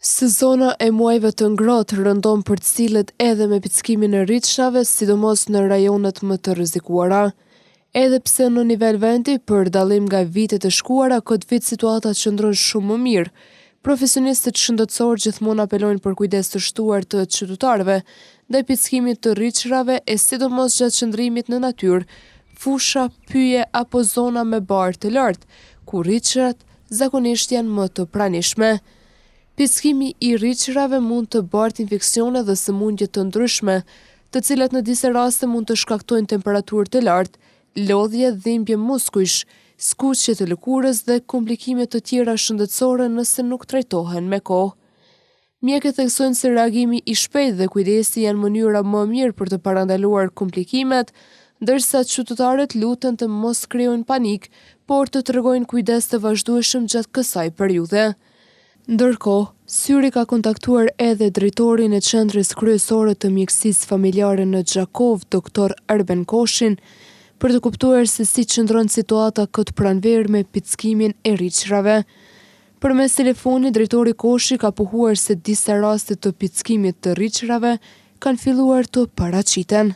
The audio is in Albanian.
Sezona e muajve të ngrohtë rëndon për të cilët edhe me pickimin e rritshave, sidomos në rajonet më të rrezikuara. Edhe pse në nivel vendi, për dallim nga vitet e shkuara, këtë vit situata qëndron shumë më mirë. Profesionistët shëndetësorë gjithmonë apelojnë për kujdes të shtuar të qytetarëve ndaj pickimit të rritshave e sidomos gjatë qëndrimit në natyrë, fusha, pyje apo zona me barë të lartë, ku rritshrat zakonisht janë më të pranishme. Pickimi i rritshave mund të bartë infeksione dhe sëmundje të ndryshme, të cilat në disa raste mund të shkaktojnë temperaturë të lartë, lodhje, dhimbje muskujsh, skuqje të lëkurës dhe komplikime të tjera shëndetësore nëse nuk trajtohen me kohë. Mjekët theksojnë se reagimi i shpejtë dhe kujdesi janë mënyra më mirë për të parandaluar komplikimet, ndërsa qytetarët luten të mos krijojnë panik, por të tregojnë kujdes të vazhdueshëm gjatë kësaj periudhe. Ndërkohë, Syri ka kontaktuar edhe drejtorin e qendrës kryesore të mjekësisë familjare në Gjakov, Dr. Arben Koshin, për të kuptuar se si qëndron situata këtë pranverë me pickimin e rritshave. Përmes telefonit, drejtori Koshi ka pohuar se disa raste të pickimit të rritshave kanë filluar të paraqiten.